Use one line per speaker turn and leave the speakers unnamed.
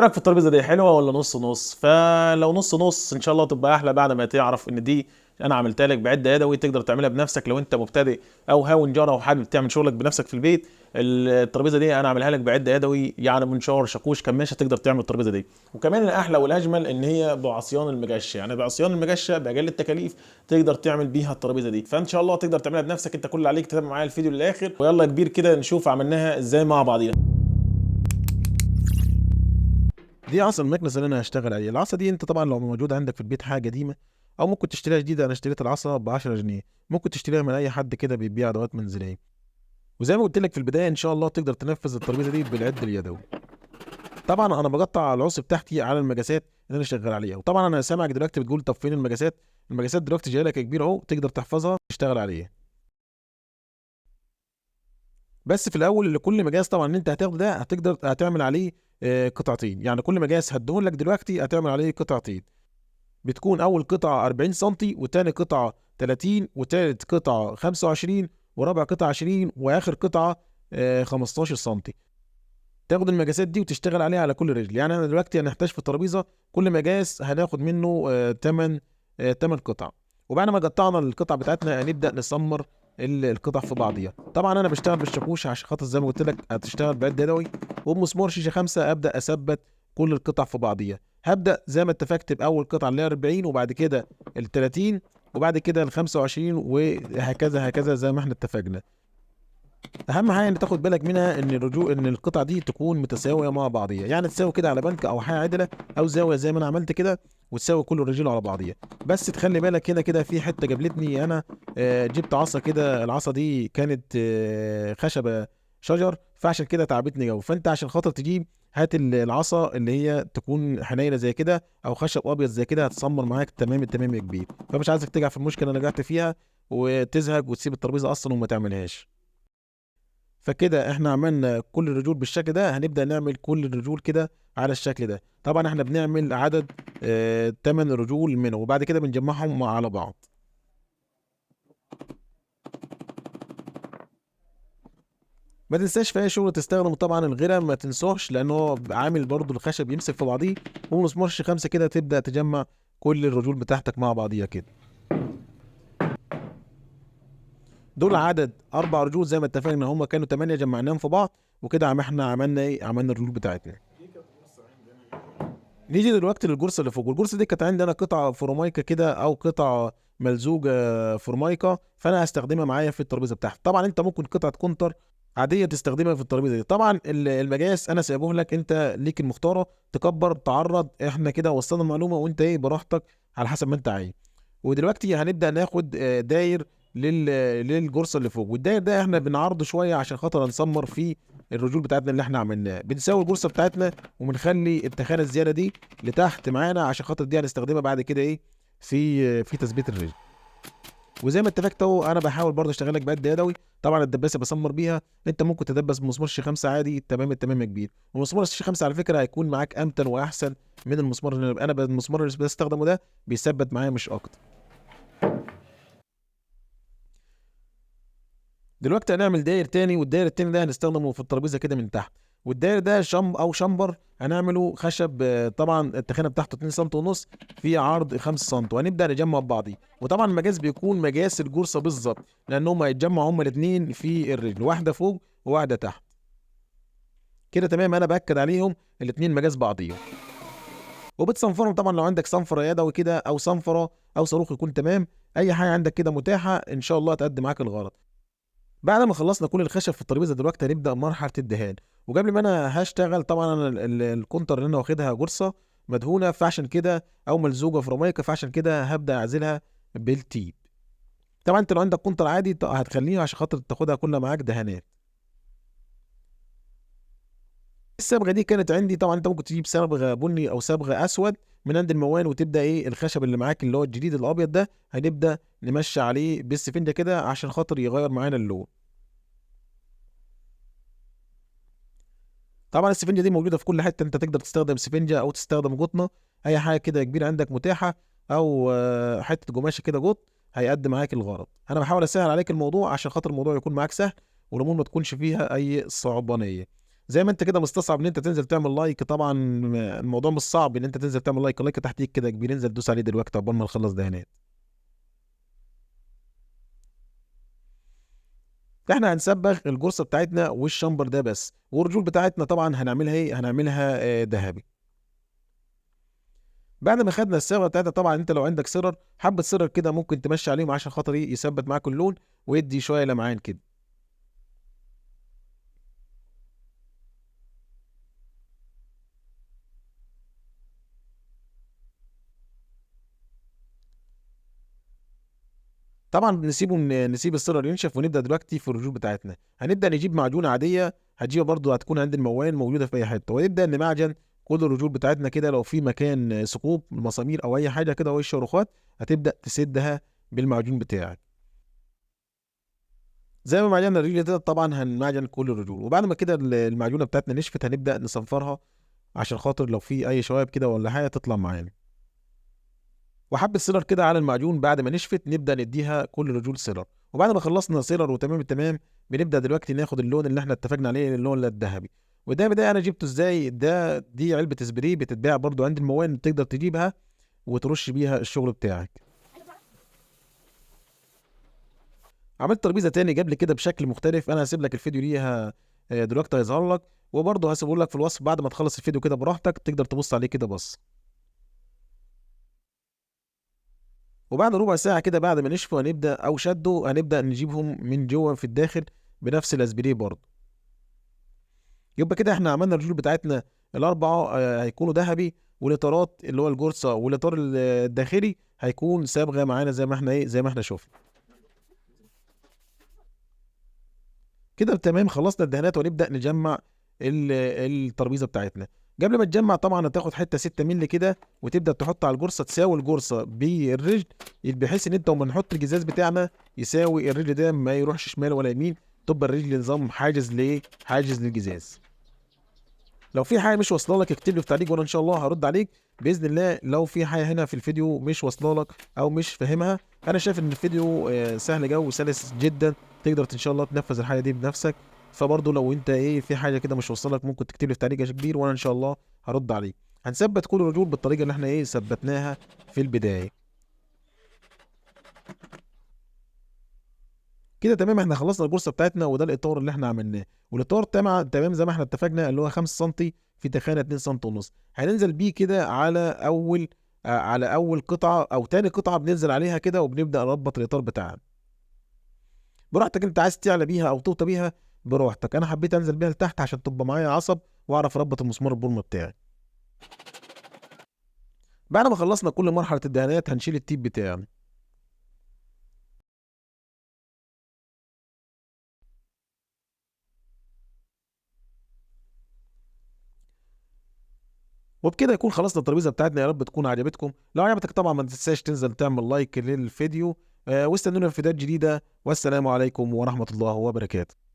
رايك في الترابيزه دي حلوه ولا نص نص؟ فلو نص نص ان شاء الله تبقى احلى بعد ما تعرف ان دي انا عملتها لك بعده يدوي، تقدر تعملها بنفسك لو انت مبتدئ او هاوي نجاره وحابب تعمل شغلك بنفسك في البيت. الترابيزه دي انا عاملها لك بعده يدوي، يعني منشار شاكوش كماشه تقدر تعمل الترابيزه دي. وكمان الاحلى والاجمل ان هي بعصيان المجشه، يعني بعصيان المجشه باقل التكاليف تقدر تعمل بيها الترابيزه دي. فان شاء الله تقدر تعملها بنفسك. انت كل اللي عليك تتابع معايا الفيديو للاخر، ويلا كبير كده نشوف عملناها ازاي مع بعضينا. دي عصا المكنسه اللي انا هشتغل عليها. العصا دي انت طبعا لو موجود عندك في البيت حاجه قديمه او ممكن تشتريها جديده. انا اشتريت العصا ب 10 جنيه، ممكن تشتريها من اي حد كده بيبيع ادوات منزليه. وزي ما قلت لك في البدايه ان شاء الله تقدر تنفذ الترابيزه دي بالعد اليدوي. طبعا انا بقطع العص بتاعتي على المجاسات اللي انا شغال عليها. وطبعا انا سامعك دلوقتي بتقول طب فين المجاسات؟ المجاسات دلوقتي جايه لك يا كبير اهو، تقدر تحفظها تشتغل عليها. بس في الاول لكل مقاس طبعا انت هتاخده ده هتقدر هتعمل عليه قطعتين. يعني كل مقاس هديهولك لك دلوقتي هتعمل عليه قطعتين. بتكون اول قطعه 40 سم، وتاني قطعه 30، وتالت قطعه 25، ورابع قطعه 20، واخر قطعه 15 سم. تاخد المقاسات دي وتشتغل عليها على كل رجل. يعني انا دلوقتي هنحتاج في الترابيزه كل مقاس هناخد منه 8 قطع. وبعد ما قطعنا القطع بتاعتنا هنبدا نسمر القطع في بعضيها. طبعا انا بشتغل بالشاكوش عشان خاطر زي ما قلت لك هتشتغل بعد يدوي. وبمسمار شيشه 5 ابدا اثبت كل القطع في بعضيها. هبدا زي ما اتفقت باول قطعه اللي هي 40، وبعد كده ال 30، وبعد كده ال 25، وهكذا هكذا زي ما احنا اتفقنا. اهم حاجه ان تاخد بالك منها ان الرجوع ان القطع دي تكون متساويه مع بعضيها، يعني تساوي كده على بنك او حاجه عدله او زاويه زي ما انا عملت كده، وتساوي كل الرجول على بعضيها. بس تخلي بالك هنا كده في حته قابلتني انا. جبت عصا كده، العصا دي كانت خشبه شجر، فعشان كده تعبتني جو. فانت عشان خاطر تجيب هات العصا اللي هي تكون حنينه زي كده او خشب ابيض زي كده، هتسمر معاك تمام التمام يا كبير. فمش عايزك تقع في المشكله اللي رجعت فيها وتزهق وتسيب الترابيزه اصلا وما تعملهاش. فكده احنا عملنا كل الرجول بالشكل ده، هنبدأ نعمل كل الرجول كده على الشكل ده. طبعا احنا بنعمل عدد 8 رجول منه، وبعد كده بنجمعهم على بعض. ما تنساش في اي شغل تستخدم طبعا الغيره، ما تنسوش لانه هو عامل برضو الخشب يمسك في بعضيه. ومسمارش 5 كده تبدأ تجمع كل الرجول بتاعتك مع بعضيها كده. دول عدد 4 رجول زي ما اتفقنا، هم كانوا 8 جمعناهم في بعض. وكده احنا عملنا ايه؟ عملنا الرجول بتاعتنا. نيجي دلوقتي للجرصه اللي فوق. الجرصه دي كانت عندي انا قطعه فورمايكا كده او قطعه ملزوجه فورمايكا، فانا هستخدمها معايا في الترابيزه بتاعتي. طبعا انت ممكن قطعه كونتر عاديه تستخدمها في الترابيزه دي. طبعا المقاس انا سايبه لك انت ليك المختاره، تكبر تعرض، احنا كده وصلنا المعلومه وانت ايه براحتك على حسب ما انت عايز. ودلوقتي هنبدا ناخد داير لل للجرصه اللي فوق. والداير ده احنا بنعرضه شويه عشان خاطر نسمر فيه الرجول بتاعتنا اللي احنا عملناها. بنساوي الجرصه بتاعتنا وبنخلي التخانه الزياده دي لتحت معانا عشان خاطر دي هنستخدمها بعد كده ايه في تثبيت الرجل. وزي ما اتفقت اهو انا بحاول برضه اشتغل لك بقد يدوي. طبعا الدباسه بسمر بيها، انت ممكن تدبس بمسمار شي 5 عادي تمام التمام يا كبير. ومسمار الشي 5 على فكره هيكون معاك امتن واحسن من المسمار اللي انا المسمار اللي بستخدمه ده بيثبت معايا مش اكتر. دلوقتي هنعمل داير تاني، والداير التاني ده هنستخدمه في الترابيزه كده من تحت. والداير ده او شمبر هنعمله خشب. طبعا التخانه بتاعته 2 سم ونص، في عرض 5 سم، وهنبدا نجمع ببعضيه. وطبعا المقاس بيكون مقاس الجرصه بالظبط، لان هم هيتجمعوا هما الاثنين في الرجل، واحده فوق وواحده تحت. كده تمام، انا باكد عليهم الاثنين مقاس بعضيهم. وبتصنفرهم طبعا لو عندك صنفره يدوي كده او صنفره او صاروخ يكون تمام. اي حاجه عندك كده متاحه ان شاء الله تقدم معاك الغرض. بعد ما خلصنا كل الخشب في الترابيزه دلوقتي هنبدا مرحله الدهان. وقبل ما انا هشتغل طبعا انا الكونتر اللي انا واخدها جرصه مدهونه، فعشان كده او ملزوجه في رمايكه، فعشان كده هبدا اعزلها بالتيب. طبعا انت لو عندك كونتر عادي هتخليه عشان خاطر تاخدها كلها معاك دهانات. الصبغه دي كانت عندي. طبعا انت ممكن تجيب صبغه بني او صبغه اسود من عند الموان، وتبدا ايه الخشب اللي معاك اللي هو الجديد الابيض ده هنبدا نمشي عليه بالسفنجه كده عشان خاطر يغير معانا اللون. طبعا السفنجه دي موجوده في كل حته، انت تقدر تستخدم سفنجه او تستخدم قطنه، اي حاجه كده كبيره عندك متاحه، او حته قماشه كده قط هيقدم معاك الغرض. انا بحاول اسهل عليك الموضوع عشان خاطر الموضوع يكون معاك سهل، والامور ما تكونش فيها اي صعوبانيه. زي ما انت كده مستصعب ان انت تنزل تعمل لايك، طبعا الموضوع مش صعب ان انت تنزل تعمل لايك. اللايك تحتيك كده كبير، انزل دوس عليه دلوقتي قبل ما نخلص دهانات. احنا هنصبغ الجرصه بتاعتنا والشامبر ده بس، والرجول بتاعتنا طبعا هنعملها ايه؟ هنعملها ذهبي. بعد ما خدنا الصبغه بتاعتها، طبعا انت لو عندك سيرر، حبه سيرر كده ممكن تمشي عليهم عشان خاطر ايه؟ يثبت معاك اللون ويدي شويه لمعان كده. طبعا نسيب السيلر ينشف، ونبدا دلوقتي في الرجول بتاعتنا. هنبدا نجيب معجونه عاديه، هتجيبها برضو هتكون عند الموال موجوده في اي حته، ونبدا نمعجن كل الرجول بتاعتنا كده. لو في مكان ثقوب مسامير او اي حاجه كده، او شروخات، هتبدا تسدها بالمعجون بتاعك. زي ما معجنا الرجل كده، طبعا هنمعجن كل الرجول. وبعد ما كده المعجونه بتاعتنا نشفت، هنبدا نصنفرها عشان خاطر لو في اي شوائب كده ولا حاجه تطلع معانا. وحبة سيلر كده على المعجون. بعد ما نشفت نبدأ نديها كل رجول سيلر. وبعد ما خلصنا سيلر وتمام التمام، بنبدأ دلوقتي ناخد اللون اللي احنا اتفقنا عليه، اللون الذهبي. وده انا جبته ازاي؟ دي علبة سبراي بتتباع برضو عند الموان، تقدر تجيبها وترش بيها الشغل بتاعك. عملت ترابيزة تاني قبل كده بشكل مختلف، انا هسيب لك الفيديو ليها دلوقتي هيظهر لك، وبرضه هسيبه لك في الوصف بعد ما تخلص الفيديو كده براحتك، تقدر تبص عليه كده بص. وبعد ربع ساعة كده بعد ما نشفوا هنبدأ أو شدوا، هنبدأ نجيبهم من جوه في الداخل بنفس الاسبري برضه. يبقى كده احنا عملنا الرجول بتاعتنا الأربعة هيكونوا ذهبي، والإطارات اللي هو الجرصة والإطار الداخلي هيكون صبغة معانا زي ما احنا ايه، زي ما احنا شفنا كده. تمام، خلصنا الدهانات ونبدأ نجمع الترابيزة بتاعتنا. قبل ما تجمع طبعا هتاخد حتة 6 مللي كده، وتبدأ تحط على الجرصة، تساوي الجرصة بالرجل، بحيث ان انت لما نحط الجزاز بتاعنا يساوي الرجل ده، ما يروحش شمال ولا يمين، تبقى الرجل نظام حاجز لايه؟ حاجز للجزاز. لو في حاجه مش واصله لك اكتب لي في تعليق، وانا ان شاء الله هرد عليك باذن الله. لو في حاجه هنا في الفيديو مش واصله لك او مش فاهمها، انا شايف ان الفيديو سهل جو وسلس جدا، تقدر ان شاء الله تنفذ الحاجه دي بنفسك. فبرضه لو انت ايه في حاجه كده مش واصله لك، ممكن تكتب لي في تعليق يا كبير، وانا ان شاء الله هرد عليك. هنثبت كل الرجول بالطريقه اللي احنا ايه ثبتناها في البدايه كده. تمام، احنا خلصنا البورصه بتاعتنا، وده الاطار اللي احنا عملناه. والاطار تمام زي ما احنا اتفقنا، اللي هو 5 سم في تخانه 2 سم ونص. هننزل بيه كده على اول قطعه او تاني قطعه بننزل عليها كده، وبنبدا نربط الاطار بتاعنا براحتك. انت عايز تعلى بيها او توطى بيها براحتك، انا حبيت انزل بيها لتحت عشان تبقى معايا عصب واعرف اربط المسمار البرمه بتاعي. بعد ما خلصنا كل مرحله الدهانات، هنشيل التيب بتاعنا. وبكده يكون خلصنا الترابيزه بتاعتنا. يا رب تكون عجبتكم. لو عجبتك طبعا ما تنساش تنزل تعمل لايك للفيديو، واستنونا في فيديوهات جديده. والسلام عليكم ورحمه الله وبركاته.